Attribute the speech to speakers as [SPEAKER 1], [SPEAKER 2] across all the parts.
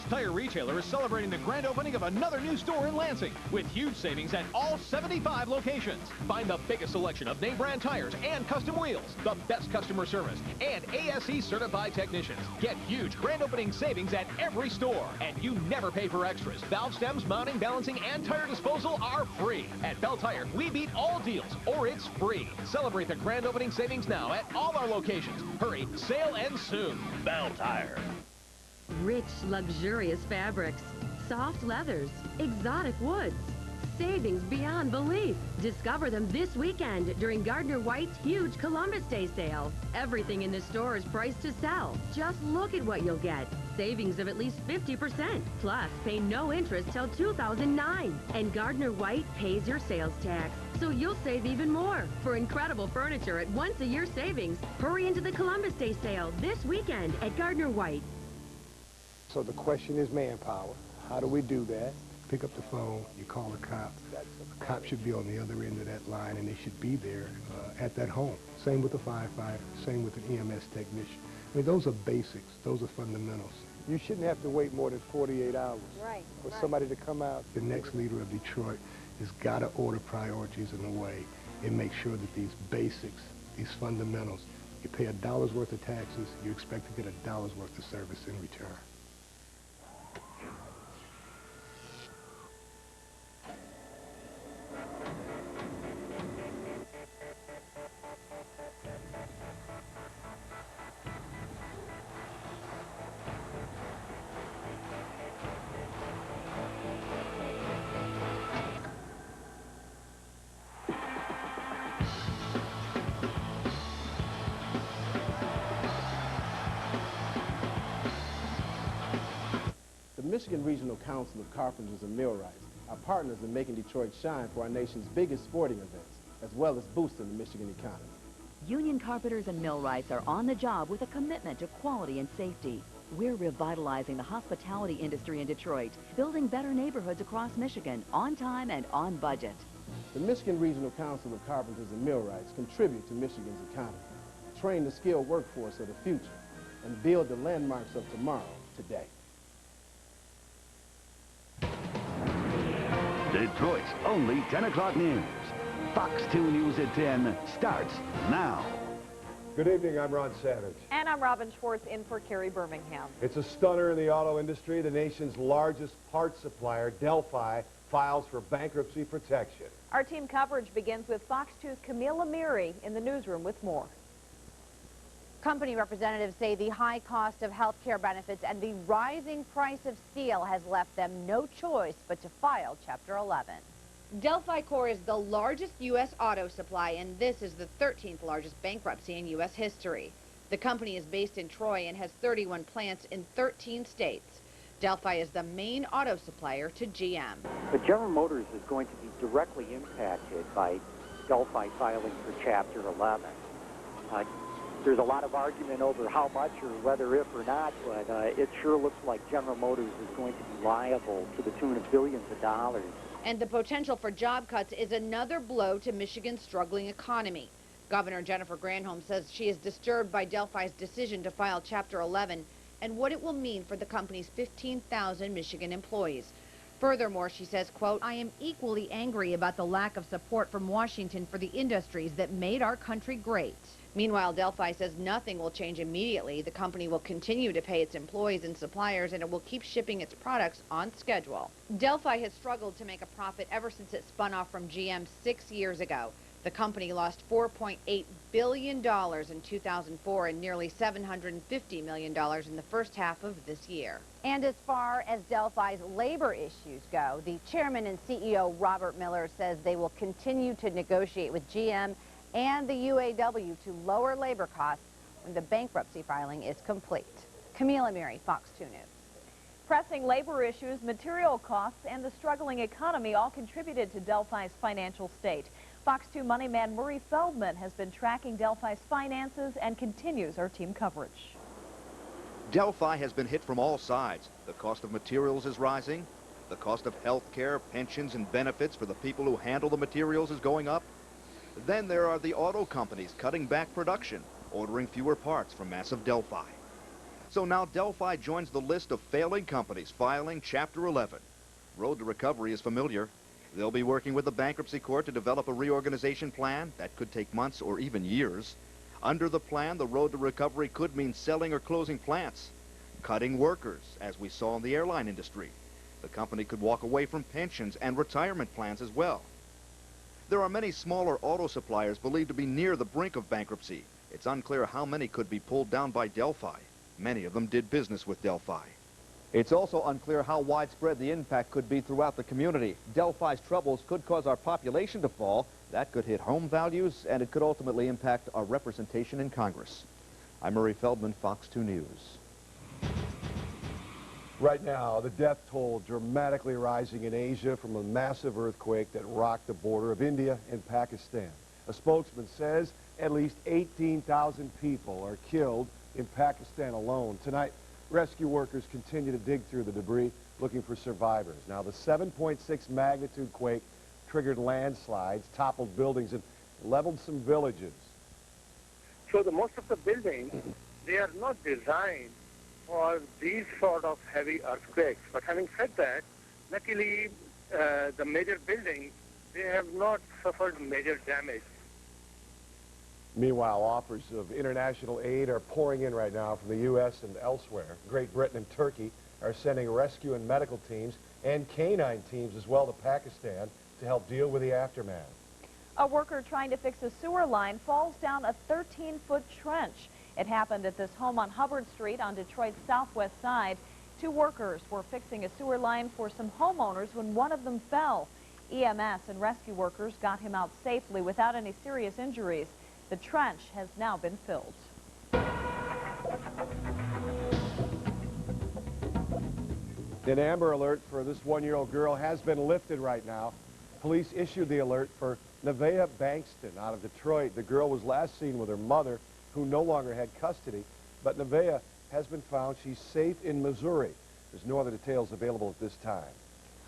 [SPEAKER 1] Tire retailer is celebrating the grand opening of another new store in Lansing with huge savings at all 75 locations. Find the biggest selection of name brand tires and custom wheels, the best customer service, and ASE certified technicians. Get huge grand opening savings at every store, and you never pay for extras. Valve stems, mounting, balancing, and tire disposal are free. At Bell Tire, we beat all deals, or it's free. Celebrate the grand opening savings now at all our locations. Hurry, sale ends soon. Bell Tire.
[SPEAKER 2] Rich, luxurious fabrics, soft leathers, exotic woods, savings beyond belief. Discover them this weekend during Gardner White's huge Columbus Day sale. Everything in the store is priced to sell. Just look at what you'll get. Savings of at least 50%. Plus, pay no interest till 2009. And Gardner White pays your sales tax, so you'll save even more. For incredible furniture at once-a-year savings, hurry into the Columbus Day sale this weekend at Gardner White.
[SPEAKER 3] So the question is manpower. How do we do that? Pick up the phone, you call a cop. A cop should be on the other end of that line, and they should be there at that home. Same with the firefighter, same with an EMS technician. I mean, those are basics. Those are fundamentals. You shouldn't have to wait more than 48 hours for somebody to come out. The next leader of Detroit has got to order priorities in a way and make sure that these basics, these fundamentals, you pay $1 worth of taxes, you expect to get $1 worth of service in return.
[SPEAKER 4] The Michigan Regional Council of Carpenters and Millwrights are partners in making Detroit shine for our nation's biggest sporting events, as well as boosting the Michigan economy.
[SPEAKER 5] Union carpenters and millwrights are on the job with a commitment to quality and safety. We're revitalizing the hospitality industry in Detroit, building better neighborhoods across Michigan, on time and on budget.
[SPEAKER 4] The Michigan Regional Council of Carpenters and Millwrights contribute to Michigan's economy, train the skilled workforce of the future, and build the landmarks of tomorrow today.
[SPEAKER 6] Detroit's only 10 o'clock news. Fox 2 News at 10 starts now.
[SPEAKER 7] Good evening, I'm Ron Savage.
[SPEAKER 8] And I'm Robin Schwartz in for Carrie Birmingham.
[SPEAKER 7] It's a stunner in the auto industry. The nation's largest parts supplier, Delphi, files for bankruptcy protection.
[SPEAKER 8] Our team coverage begins with Fox 2's Camille Amiri in the newsroom with more. Company representatives say the high cost of health care benefits and the rising price of steel has left them no choice but to file Chapter 11.
[SPEAKER 9] Delphi Corp is the largest U.S. auto supply, and this is the 13th largest bankruptcy in U.S. history. The company is based in Troy and has 31 plants in 13 states. Delphi is the main auto supplier to GM.
[SPEAKER 10] But General Motors is going to be directly impacted by Delphi filing for Chapter 11. There's a lot of argument over how much or whether if or not, but it sure looks like General Motors is going to be liable to the tune of billions of dollars.
[SPEAKER 9] And the potential for job cuts is another blow to Michigan's struggling economy. Governor Jennifer Granholm says she is disturbed by Delphi's decision to file Chapter 11 and what it will mean for the company's 15,000 Michigan employees. Furthermore, she says, quote, I am equally angry about the lack of support from Washington for the industries that made our country great. Meanwhile, Delphi says nothing will change immediately. The company will continue to pay its employees and suppliers, and it will keep shipping its products on schedule. Delphi has struggled to make a profit ever since it spun off from GM 6 years ago. The company lost $4.8 billion in 2004 and nearly $750 million in the first half of this year.
[SPEAKER 8] And as far as Delphi's labor issues go, the chairman and CEO, Robert Miller, says they will continue to negotiate with GM and the UAW to lower labor costs when the bankruptcy filing is complete. Camille Amiri, Fox 2 News. Pressing labor issues, material costs, and the struggling economy all contributed to Delphi's financial state. Fox 2 money man Murray Feldman has been tracking Delphi's finances and continues our team coverage.
[SPEAKER 11] Delphi has been hit from all sides. The cost of materials is rising. The cost of health care, pensions, and benefits for the people who handle the materials is going up. Then there are the auto companies cutting back production, ordering fewer parts from massive Delphi. So now Delphi joins the list of failing companies filing Chapter 11. Road to recovery is familiar. They'll be working with the bankruptcy court to develop a reorganization plan that could take months or even years. Under the plan, the road to recovery could mean selling or closing plants, cutting workers, as we saw in the airline industry. The company could walk away from pensions and retirement plans as well. There are many smaller auto suppliers believed to be near the brink of bankruptcy. It's unclear how many could be pulled down by Delphi. Many of them did business with Delphi. It's also unclear how widespread the impact could be throughout the community. Delphi's troubles could cause our population to fall. That could hit home values, and it could ultimately impact our representation in Congress. I'm Murray Feldman, Fox 2 News.
[SPEAKER 7] Right now, the death toll dramatically rising in Asia from a massive earthquake that rocked the border of India and Pakistan. A spokesman says at least 18,000 people are killed in Pakistan alone. Tonight, rescue workers continue to dig through the debris looking for survivors. Now, the 7.6 magnitude quake triggered landslides, toppled buildings, and leveled some villages.
[SPEAKER 12] So most of the buildings, they are not designed for these sort of heavy earthquakes. But having said that, luckily, the major buildings, they have not suffered major damage.
[SPEAKER 7] Meanwhile, offers of international aid are pouring in right now from the U.S. and elsewhere. Great Britain and Turkey are sending rescue and medical teams and canine teams as well to Pakistan to help deal with the aftermath.
[SPEAKER 13] A worker trying to fix a sewer line falls down a 13-foot trench. It happened at this home on Hubbard Street on Detroit's southwest side. Two workers were fixing a sewer line for some homeowners when one of them fell. EMS and rescue workers got him out safely without any serious injuries. The trench has now been filled.
[SPEAKER 7] An Amber Alert for this one-year-old girl has been lifted right now. Police issued the alert for Nevaeh Bankston out of Detroit. The girl was last seen with her mother, who no longer had custody, but Nevaeh has been found. She's safe in Missouri. There's no other details available at this time.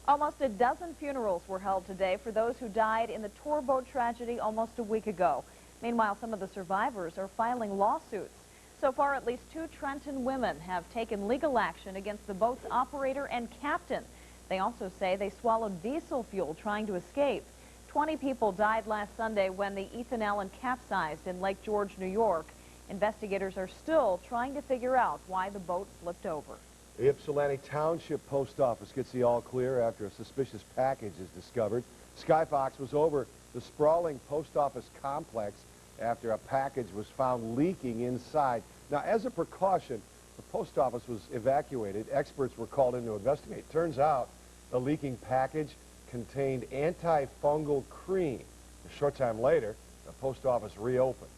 [SPEAKER 13] Almost a dozen funerals were held today for those who died in the tour boat tragedy almost a week ago. Meanwhile, some of the survivors are filing lawsuits. So far, at least 2 Trenton women have taken legal action against the boat's operator and captain. They also say they swallowed diesel fuel trying to escape. 20 people died last Sunday when the Ethan Allen capsized in Lake George, New York. Investigators are still trying to figure out why the boat flipped over.
[SPEAKER 7] The Ypsilanti Township Post Office gets the all clear after a suspicious package is discovered. Skyfox was over the sprawling post office complex after a package was found leaking inside. Now, as a precaution, the post office was evacuated. Experts were called in to investigate. Turns out the leaking package contained antifungal cream. A short time later, the post office reopened.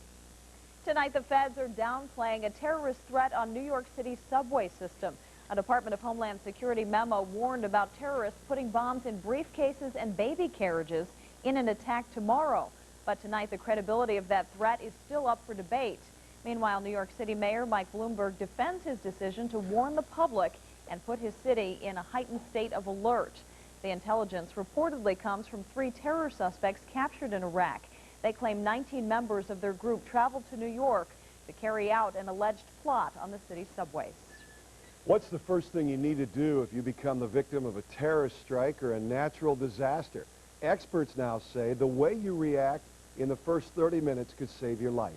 [SPEAKER 13] Tonight, the feds are downplaying a terrorist threat on New York City's subway system. A Department of Homeland Security memo warned about terrorists putting bombs in briefcases and baby carriages in an attack tomorrow. But tonight, the credibility of that threat is still up for debate. Meanwhile, New York City Mayor Mike Bloomberg defends his decision to warn the public and put his city in a heightened state of alert. The intelligence reportedly comes from 3 terror suspects captured in Iraq. They claim 19 members of their group traveled to New York to carry out an alleged plot on the city's subways.
[SPEAKER 7] What's the first thing you need to do if you become the victim of a terrorist strike or a natural disaster? Experts now say the way you react in the first 30 minutes could save your life.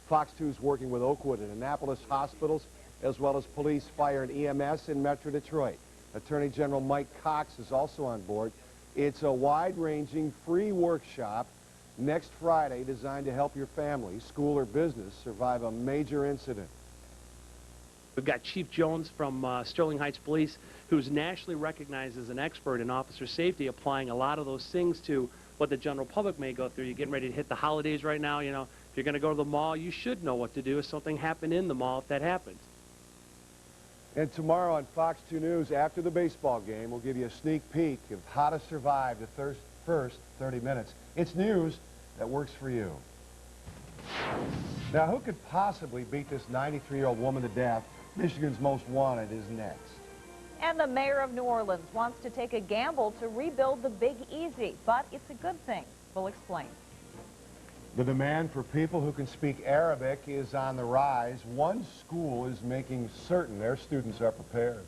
[SPEAKER 7] Fox 2 is working with Oakwood and Annapolis hospitals, as well as police, fire, and EMS in Metro Detroit. Attorney General Mike Cox is also on board. It's a wide-ranging free workshop next Friday designed to help your family, school, or business survive a major incident.
[SPEAKER 14] We've got Chief Jones from Sterling Heights Police, who's nationally recognized as an expert in officer safety, applying a lot of those things to what the general public may go through. You're getting ready to hit the holidays right now. You know, if you're going to go to the mall, you should know what to do if something happened in the mall, if that happens.
[SPEAKER 7] And tomorrow on Fox 2 News, after the baseball game, we'll give you a sneak peek of how to survive the first 30 minutes. It's news that works for you. Now, who could possibly beat this 93-year-old woman to death? Michigan's Most Wanted is next.
[SPEAKER 13] And the mayor of New Orleans wants to take a gamble to rebuild the Big Easy, but it's a good thing. We'll explain.
[SPEAKER 7] The demand for people who can speak Arabic is on the rise. One school is making certain their students are prepared.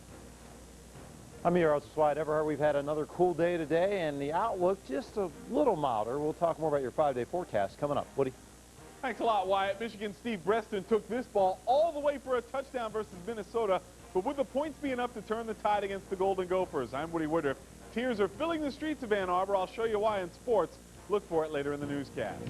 [SPEAKER 15] I'm meteorologist Wyatt Everheart. We've had another cool day today, and the outlook just a little milder. We'll talk more about your 5-day forecast coming up. Woody?
[SPEAKER 16] Thanks a lot, Wyatt. Michigan's Steve Breston took this ball all the way for a touchdown versus Minnesota, but would the points be enough to turn the tide against the Golden Gophers? I'm Woody Woodriffe. Tears are filling the streets of Ann Arbor. I'll show you why in sports. Look for it later in the newscast.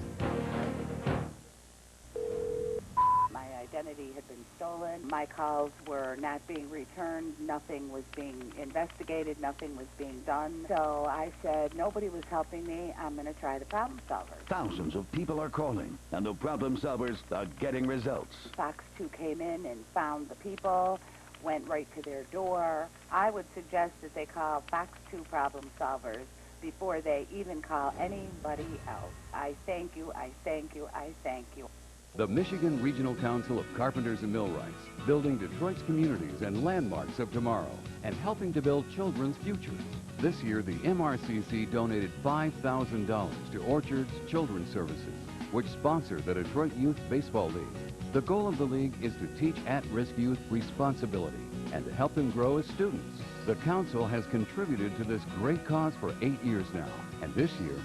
[SPEAKER 17] My identity had been stolen. My calls were not being returned. Nothing was being investigated. Nothing was being done. So I said, nobody was helping me. I'm going to try the problem solver.
[SPEAKER 6] Thousands of people are calling, and the problem solvers are getting results.
[SPEAKER 17] Fox 2 came in and found the people, went right to their door. I would suggest that they call Fox 2 problem solvers before they even call anybody else. I thank you, I thank you, I thank you.
[SPEAKER 18] The Michigan Regional Council of Carpenters and Millwrights, building Detroit's communities and landmarks of tomorrow, and helping to build children's futures. This year, the MRCC donated $5,000 to Orchards Children's Services, which sponsor the Detroit Youth Baseball League. The goal of the league is to teach at-risk youth responsibility and to help them grow as students. The council has contributed to this great cause for 8 years now, and this year,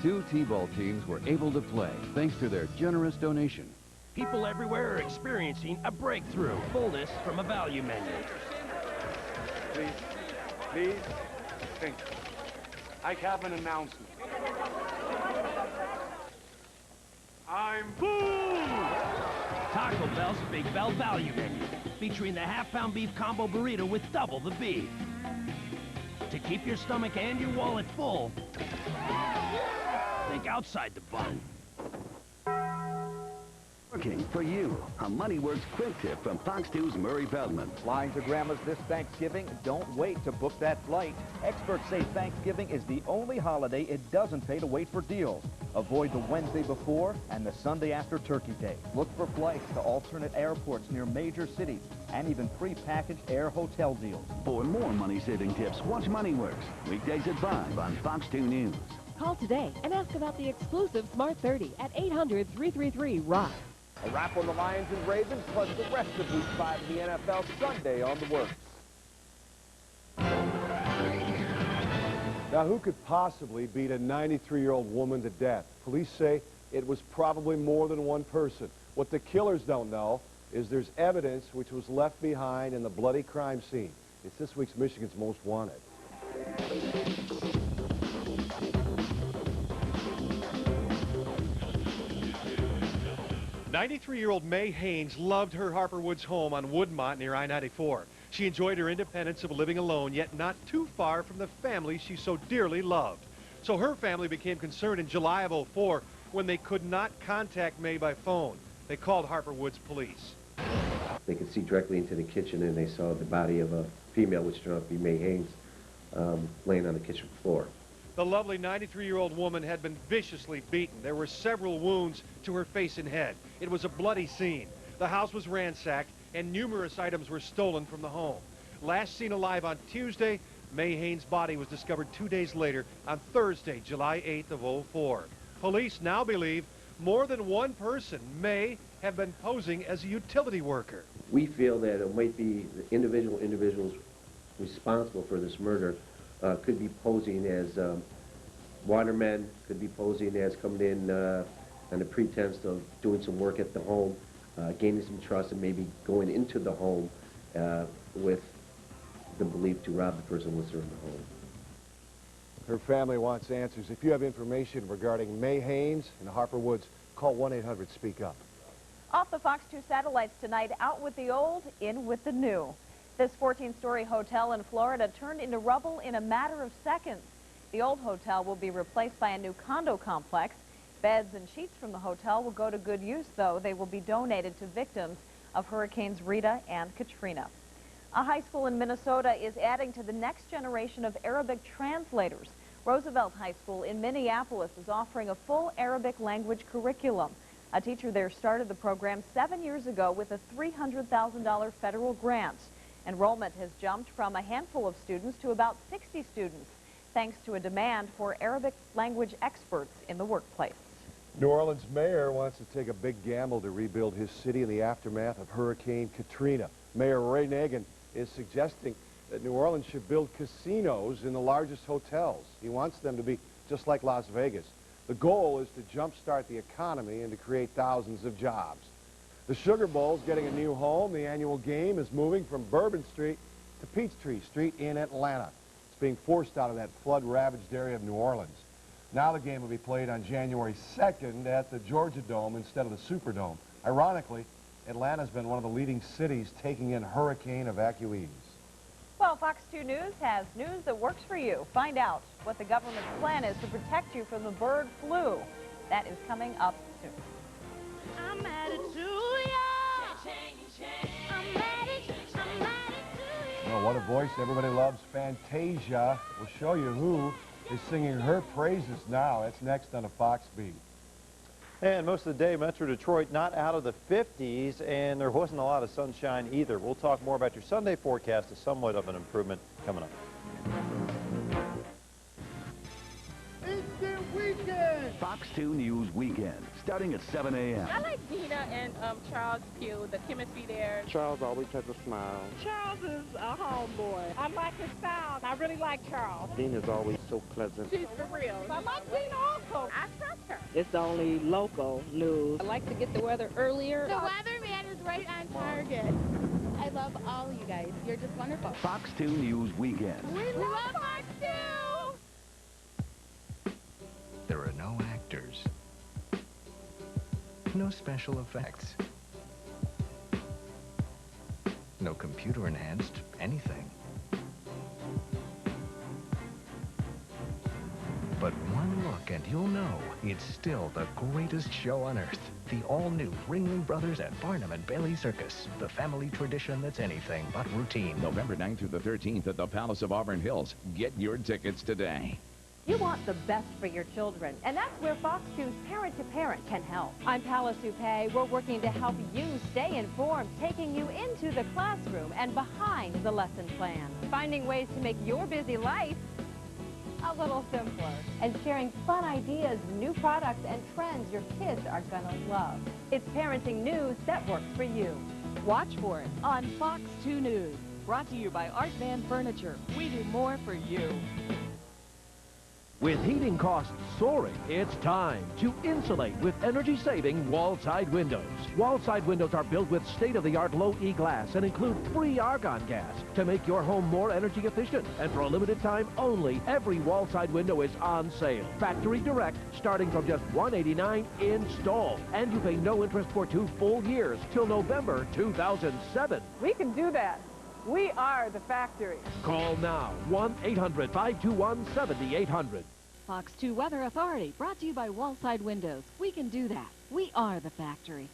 [SPEAKER 18] 2 T-ball teams were able to play thanks to their generous donation.
[SPEAKER 19] People everywhere are experiencing a breakthrough. Fullness from a value menu.
[SPEAKER 20] Please, think. I have an announcement. I'm full!
[SPEAKER 19] Taco Bell's Big Bell Value Menu, featuring the half-pound beef combo burrito with double the beef. To keep your stomach and your wallet full, think outside the bun.
[SPEAKER 6] Working for you. A Money Works quick tip from Fox 2's Murray Feldman.
[SPEAKER 21] Flying to Grandma's this Thanksgiving? Don't wait to book that flight. Experts say Thanksgiving is the only holiday it doesn't pay to wait for deals. Avoid the Wednesday before and the Sunday after Turkey Day. Look for flights to alternate airports near major cities and even pre-packaged air hotel deals.
[SPEAKER 6] For more money-saving tips, watch Money Works. Weekdays at 5 on Fox 2 News.
[SPEAKER 22] Call today and ask about the exclusive Smart 30 at 800-333-ROCK.
[SPEAKER 4] A wrap on the Lions and Ravens, plus the rest of Week 5 of the NFL Sunday on the Works.
[SPEAKER 7] Now, who could possibly beat a 93-year-old woman to death? Police say it was probably more than one person. What the killers don't know is there's evidence which was left behind in the bloody crime scene. It's this week's Michigan's Most Wanted.
[SPEAKER 23] 93-year-old May Haynes loved her Harper Woods home on Woodmont near I-94. She enjoyed her independence of living alone, yet not too far from the family she so dearly loved. So her family became concerned in July of '04 when they could not contact May by phone. They called Harper Woods police.
[SPEAKER 24] They could see directly into the kitchen, and they saw the body of a female, which turned out to be May Haynes, laying on the kitchen floor.
[SPEAKER 23] The lovely 93-year-old woman had been viciously beaten. There were several wounds to her face and head. It was a bloody scene. The house was ransacked, and numerous items were stolen from the home. Last seen alive on Tuesday, May Haynes' body was discovered 2 days later on Thursday, July 8th of '04. Police now believe more than one person may have been posing as a utility worker.
[SPEAKER 24] We feel that it might be the individuals responsible for this murder could be posing as watermen, could be posing as coming in on the pretense of doing some work at the home, gaining some trust, and maybe going into the home with the belief to rob the person once they're in the home.
[SPEAKER 7] Her family wants answers. If you have information regarding May Haynes and Harper Woods, call 1-800-SPEAK-UP.
[SPEAKER 13] Off the Fox 2 satellites tonight, out with the old, in with the new. This 14-story hotel in Florida turned into rubble in a matter of seconds. The old hotel will be replaced by a new condo complex. Beds and sheets from the hotel will go to good use, though. They will be donated to victims of Hurricanes Rita and Katrina. A high school in Minnesota is adding to the next generation of Arabic translators. Roosevelt High School in Minneapolis is offering a full Arabic language curriculum. A teacher there started the program 7 years ago with a $300,000 federal grant. Enrollment has jumped from a handful of students to about 60 students, thanks to a demand for Arabic language experts in the workplace.
[SPEAKER 7] New Orleans mayor wants to take a big gamble to rebuild his city in the aftermath of Hurricane Katrina. Mayor Ray Nagin is suggesting that New Orleans should build casinos in the largest hotels. He wants them to be just like Las Vegas. The goal is to jumpstart the economy and to create thousands of jobs. The Sugar Bowl's getting a new home. The annual game is moving from Bourbon Street to Peachtree Street in Atlanta. It's being forced out of that flood-ravaged area of New Orleans. Now the game will be played on January 2nd at the Georgia Dome instead of the Superdome. Ironically, Atlanta's been one of the leading cities taking in hurricane evacuees.
[SPEAKER 13] Well, Fox 2 News has news that works for you. Find out what the government's plan is to protect you from the bird flu. That is coming up soon.
[SPEAKER 1] I'm added to you. I'm added to you.
[SPEAKER 7] Well, what a voice. Everybody loves Fantasia. We'll show you who is singing her praises now. That's next on a Fox Beat.
[SPEAKER 15] And most of the day, Metro Detroit not out of the 50s, and there wasn't a lot of sunshine either. We'll talk more about your Sunday forecast, as somewhat of an improvement coming up.
[SPEAKER 6] Instant Weekend! Fox 2 News Weekend, starting at 7 a.m.
[SPEAKER 2] I like Dina and Charles Pugh, the chemistry there.
[SPEAKER 3] Charles always has a smile.
[SPEAKER 2] Charles is a homeboy. I like his style. I really like Charles.
[SPEAKER 3] Dina's always so pleasant.
[SPEAKER 2] She's for real. I like Dina also. I trust her.
[SPEAKER 3] It's the only local news.
[SPEAKER 2] I like to get the weather earlier.
[SPEAKER 5] The weatherman is right on target. I love all you guys. You're just wonderful.
[SPEAKER 6] Fox 2 News Weekend.
[SPEAKER 5] We love Fox 2!
[SPEAKER 25] There are no actors, no special effects, no computer-enhanced anything. But one look and you'll know it's still the greatest show on earth. The all-new Ringling Brothers at Barnum and Bailey Circus. The family tradition that's anything but routine.
[SPEAKER 26] November 9th through the 13th at the Palace of Auburn Hills. Get your tickets today.
[SPEAKER 8] You want the best for your children, and that's where Fox 2's Parent to Parent can help. I'm Paula Supay. We're working to help you stay informed, taking you into the classroom and behind the lesson plan, finding ways to make your busy life a little simpler, and sharing fun ideas, new products, and trends your kids are gonna love. It's parenting news that works for you.
[SPEAKER 22] Watch for it on Fox 2 News. Brought to you by Art Van Furniture. We do more for you.
[SPEAKER 19] With heating costs soaring, it's time to insulate with energy-saving wall-side windows. Wall-side windows are built with state-of-the-art low-E glass and include free argon gas to make your home more energy efficient. And for a limited time only, every wall-side window is on sale. Factory direct, starting from just $189 installed. And you pay no interest for 2 full years till November 2007.
[SPEAKER 13] We can do that. We are the factory.
[SPEAKER 19] Call now, 1-800-521-7800.
[SPEAKER 22] Fox 2 Weather Authority, brought to you by Wallside Windows. We can do that. We are the factory.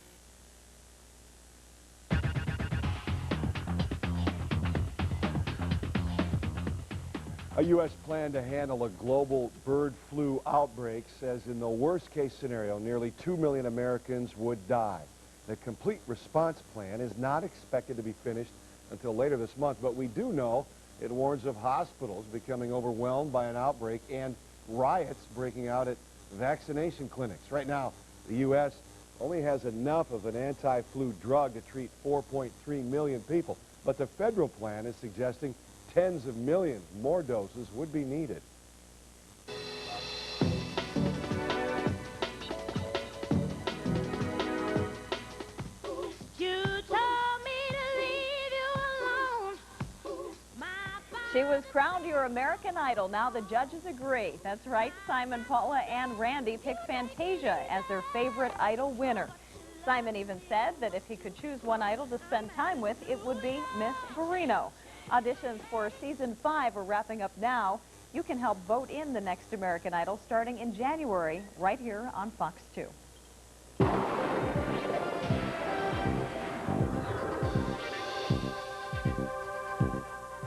[SPEAKER 7] A U.S. plan to handle a global bird flu outbreak says in the worst-case scenario, nearly 2 million Americans would die. The complete response plan is not expected to be finished until later this month, but we do know it warns of hospitals becoming overwhelmed by an outbreak and riots breaking out at vaccination clinics. Right now, the U.S. only has enough of an anti-flu drug to treat 4.3 million people, but the federal plan is suggesting tens of millions more doses would be needed.
[SPEAKER 13] She was crowned your American Idol. Now the judges agree. That's right. Simon, Paula, and Randy picked Fantasia as their favorite Idol winner. Simon even said that if he could choose one idol to spend time with, it would be Miss Barrino. Auditions for Season 5 are wrapping up now. You can help vote in the next American Idol starting in January, right here on Fox 2.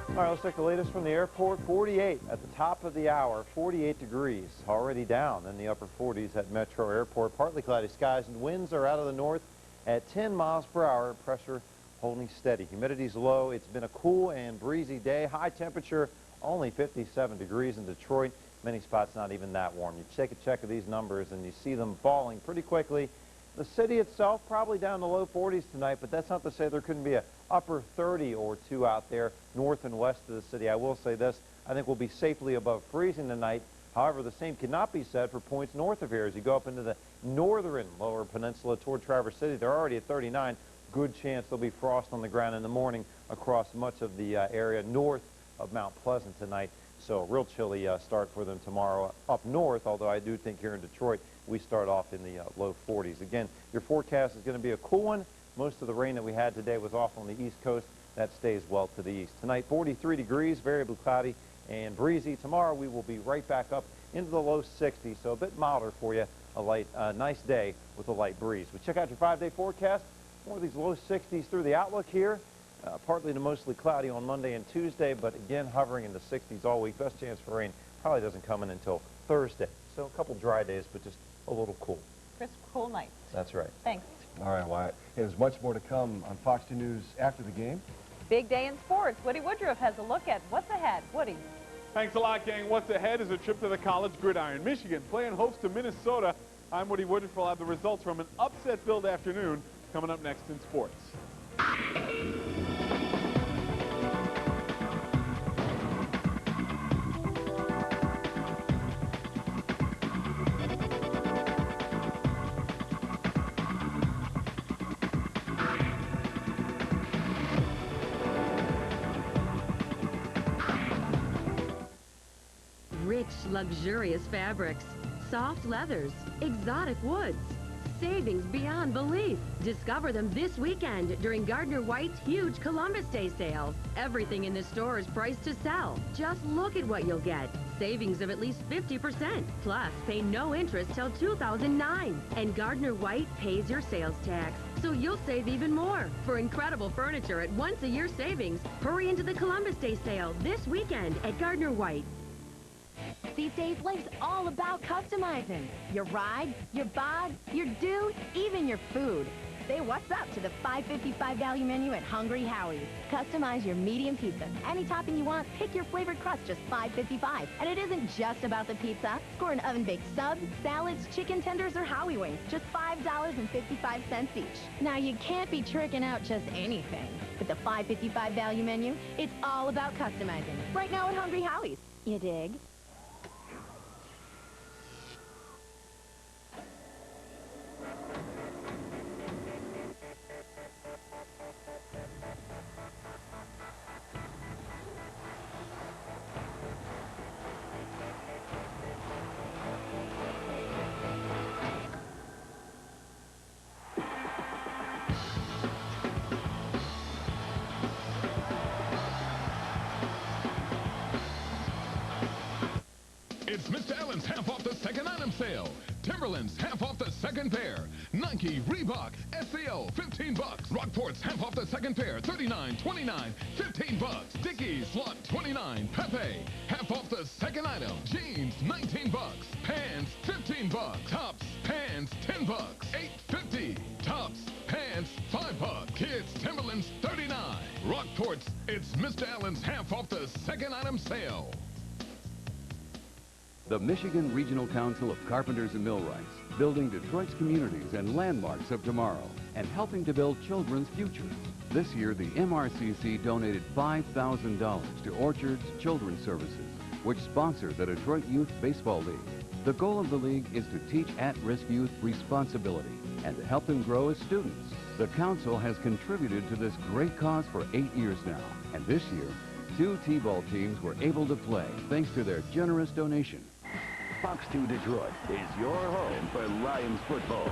[SPEAKER 15] All right, let's take the latest from the airport. 48 at the top of the hour, 48 degrees. Already down in the upper 40s at Metro Airport. Partly cloudy skies and winds are out of the north at 10 miles per hour. Pressure holding steady. Humidity's low. It's been a cool and breezy day. High temperature only 57 degrees in Detroit. Many spots not even that warm. You take a check of these numbers and you see them falling pretty quickly. The city itself probably down to low 40s tonight, but that's not to say there couldn't be a upper 30 or 2 out there north and west of the city. I will say this, I think we'll be safely above freezing tonight. However, the same cannot be said for points north of here. As you go up into the northern lower peninsula toward Traverse City, they're already at 39. Good chance there'll be frost on the ground in the morning across much of the area north of Mount Pleasant tonight. So a real chilly start for them tomorrow up north, although I do think here in Detroit we start off in the low 40s. Again, your forecast is going to be a cool one. Most of the rain that we had today was off on the east coast. That stays well to the east. Tonight, 43 degrees, variably cloudy and breezy. Tomorrow we will be right back up into the low 60s, so a bit milder for you. A nice day with a light breeze. We check out your 5-day forecast. More of these low 60s through the outlook here. Partly to mostly cloudy on Monday and Tuesday, but again hovering in the 60s all week. Best chance for rain probably doesn't come in until Thursday. So a couple dry days, but just a little cool.
[SPEAKER 13] Crisp, cool nights.
[SPEAKER 15] That's right.
[SPEAKER 13] Thanks.
[SPEAKER 7] All right, Wyatt. There's much more to come on Fox 2 News after the game.
[SPEAKER 13] Big day in sports. Woody Woodriffe has a look at what's ahead. Woody.
[SPEAKER 9] Thanks a lot, gang. What's ahead is a trip to the college gridiron. Michigan playing host to Minnesota. I'm Woody Woodriffe. We'll have the results from an upset-filled afternoon coming up next in sports.
[SPEAKER 10] Rich, luxurious fabrics, soft leathers, exotic woods, savings beyond belief. Discover them this weekend during Gardner White's huge Columbus Day sale. Everything in this store is priced to sell. Just look at what you'll get. Savings of at least 50%. Plus, pay no interest till 2009. And Gardner White pays your sales tax, so you'll save even more. For incredible furniture at once-a-year savings, hurry into the Columbus Day sale this weekend at Gardner White.
[SPEAKER 11] These days, life's all about customizing. Your ride, your bod, your dude, even your food. Say what's up to the $5.55 value menu at Hungry Howie's. Customize your medium pizza. Any topping you want, pick your flavored crust, just $5.55. And it isn't just about the pizza. Score an oven-baked sub, salads, chicken tenders, or Howie wings. Just $5.55 each. Now, you can't be tricking out just anything. With the $5.55 value menu, it's all about customizing. Right now at Hungry Howie's. You dig?
[SPEAKER 12] It's Mr. Allen's half off the second item sale. Timberland's half off the second pair. Nike, Reebok, SCO, $15. Rockport's half off the second pair, $39.29, $15. Dickies, slot $29. Pepe, half off the second item. Jeans, $19. Pants, $15. Tops, pants, $10. $8.50. Tops, pants, $5. Kids, Timberland's $39. Rockport's, it's Mr. Allen's half off the second item sale.
[SPEAKER 18] The Michigan Regional Council of Carpenters and Millwrights, building Detroit's communities and landmarks of tomorrow, and helping to build children's futures. This year, the MRCC donated $5,000 to Orchard's Children's Services, which sponsor the Detroit Youth Baseball League. The goal of the league is to teach at-risk youth responsibility and to help them grow as students. The council has contributed to this great cause for 8 years now, and this year, 2 T-ball teams were able to play thanks to their generous donation.
[SPEAKER 6] Fox 2 Detroit is your home for Lions football.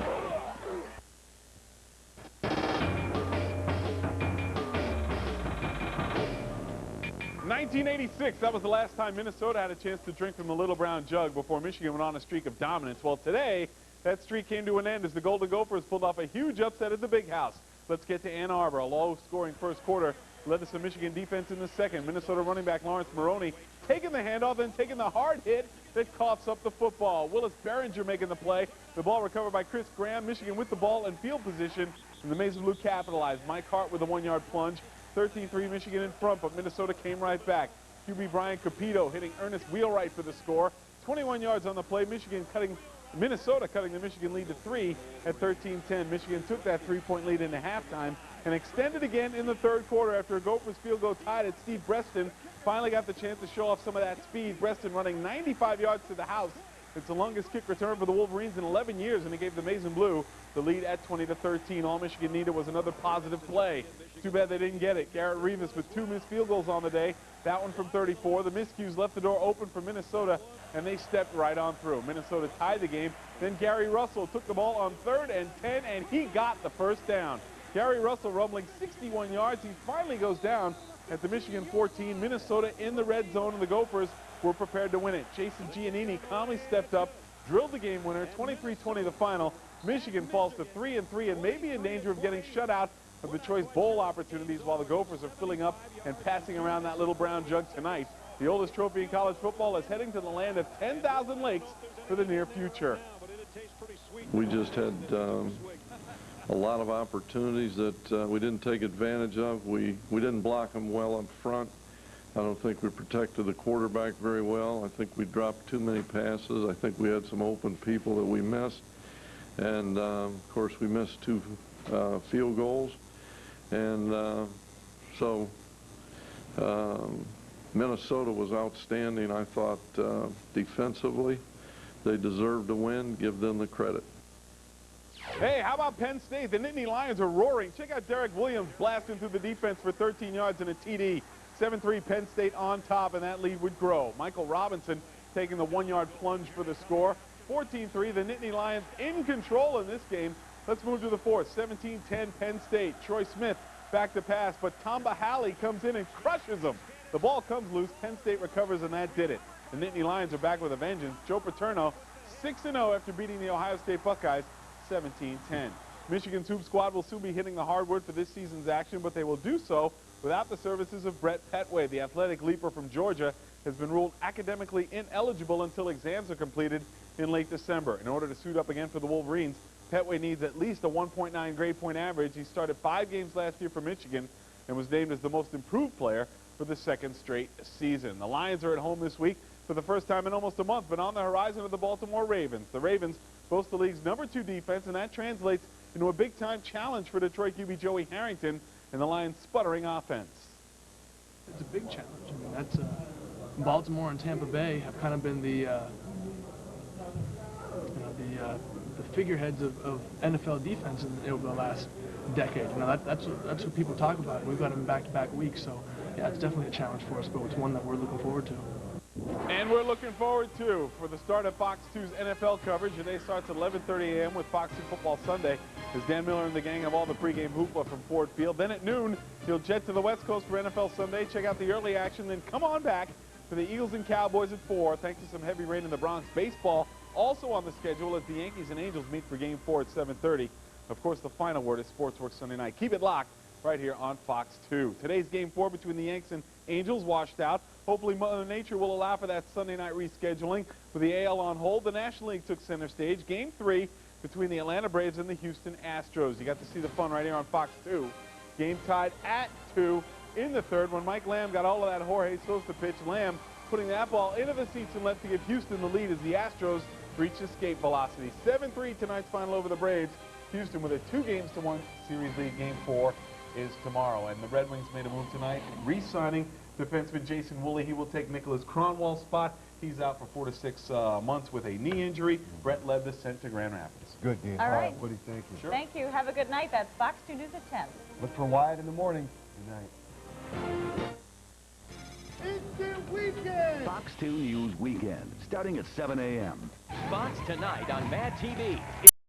[SPEAKER 9] $1986, that was the last time Minnesota had a chance to drink from the Little Brown Jug before Michigan went on a streak of dominance. Well, today, that streak came to an end as the Golden Gophers pulled off a huge upset at the Big House. Let's get to Ann Arbor. A low-scoring first quarter led to some Michigan defense in the second. Minnesota running back Lawrence Maroney taking the handoff and taking the hard hit that coughs up the football. Willis Behringer making the play. The ball recovered by Chris Graham. Michigan with the ball in field position. And the Maize and Blue capitalized. Mike Hart with a 1-yard plunge. 13-3 Michigan in front, but Minnesota came right back. QB Brian Capito hitting Ernest Wheelwright for the score. 21 yards on the play. Minnesota cutting the Michigan lead to 3 at 13-10. Michigan took that 3-point lead into halftime and extended again in the third quarter after a Gophers field goal tied it. Steve Breston finally got the chance to show off some of that speed. Breston running 95 yards to the house. It's the longest kick return for the Wolverines in 11 years, and it gave the Maize and Blue the lead at 20-13. All Michigan needed was another positive play. Too bad they didn't get it. Garrett Rivas with 2 missed field goals on the day. That one from 34. The miscues left the door open for Minnesota, and they stepped right on through. Minnesota tied the game. Then Gary Russell took the ball on 3rd and 10, and he got the first down. Gary Russell rumbling 61 yards. He finally goes down at the Michigan 14. Minnesota in the red zone, and the Gophers were prepared to win it. Jason Giannini calmly stepped up, drilled the game winner, 23-20 the final. Michigan falls to 3-3 and may be in danger of getting shut out of the Choice Bowl opportunities while the Gophers are filling up and passing around that little brown jug tonight. The oldest trophy in college football is heading to the land of 10,000 lakes for the near future.
[SPEAKER 4] We just had a lot of opportunities that we didn't take advantage of. We didn't block them well up front. I don't think we protected the quarterback very well. I think we dropped too many passes. I think we had some open people that we missed. And, of course, we missed 2 field goals. And so Minnesota was outstanding, I thought, defensively. They deserved to win. Give them the credit.
[SPEAKER 9] Hey, how about Penn State? The Nittany Lions are roaring. Check out Derek Williams blasting through the defense for 13 yards and a TD. 7-3 Penn State on top, and that lead would grow. Michael Robinson taking the 1-yard plunge for the score. 14-3, the Nittany Lions in control in this game. Let's move to the fourth. 17-10 Penn State. Troy Smith back to pass, but Tamba Halley comes in and crushes him. The ball comes loose. Penn State recovers, and that did it. The Nittany Lions are back with a vengeance. Joe Paterno 6-0 after beating the Ohio State Buckeyes 17-10. Michigan's hoop squad will soon be hitting the hardwood for this season's action, but they will do so without the services of Brett Petway. The athletic leaper from Georgia has been ruled academically ineligible until exams are completed in late December. In order to suit up again for the Wolverines, Petway needs at least a 1.9 grade point average. He started 5 games last year for Michigan and was named as the most improved player for the 2nd straight season. The Lions are at home this week for the first time in almost a month, but on the horizon are the Baltimore Ravens. The Ravens boast the league's #2 defense, and that translates into a big-time challenge for Detroit QB Joey Harrington and the Lions' sputtering offense.
[SPEAKER 14] It's a big challenge. I mean, that's Baltimore and Tampa Bay have kind of been the figureheads of NFL defense over the last decade. You know, that's what people talk about. We've got them back-to-back weeks, so yeah, it's definitely a challenge for us, but it's one that we're looking forward to.
[SPEAKER 9] And we're looking forward to for the start of Fox 2's NFL coverage. Today starts at 11:30 a.m. with Fox 2 Football Sunday as Dan Miller and the gang have all the pregame hoopla from Ford Field. Then at noon, he'll jet to the West Coast for NFL Sunday. Check out the early action, then come on back for the Eagles and Cowboys at 4. Thanks to some heavy rain in the Bronx. Baseball also on the schedule as the Yankees and Angels meet for Game 4 at 7:30. Of course, the final word is Sportsworks Sunday night. Keep it locked right here on Fox 2. Today's Game 4 between the Yanks and Angels washed out. Hopefully Mother Nature will allow for that Sunday night rescheduling. With the AL on hold, the National League took center stage. Game 3 between the Atlanta Braves and the Houston Astros. You got to see the fun right here on Fox 2. Game tied at 2 in the third when Mike Lamb got all of that Jorge Sosa pitch. Lamb putting that ball into the seats and left to give Houston the lead as the Astros reach escape velocity. 7-3 tonight's final over the Braves. Houston with a 2-1 series lead. Game 4 is tomorrow. And the Red Wings made a move tonight, re-signing defenseman Jason Woolley. He will take Nicholas Cronwall's spot. He's out for 4 to 6 months with a knee injury. Brett Levis sent to Grand Rapids.
[SPEAKER 7] Good, Dean.
[SPEAKER 13] All right.
[SPEAKER 7] Woody, thank you.
[SPEAKER 13] Sure. Thank you. Have a good night. That's Fox 2 News at 10.
[SPEAKER 7] Look for Wyatt in the morning. Good night.
[SPEAKER 6] Instant Weekend! Fox 2 News Weekend, starting at 7 a.m.
[SPEAKER 16] Fox tonight on Mad TV.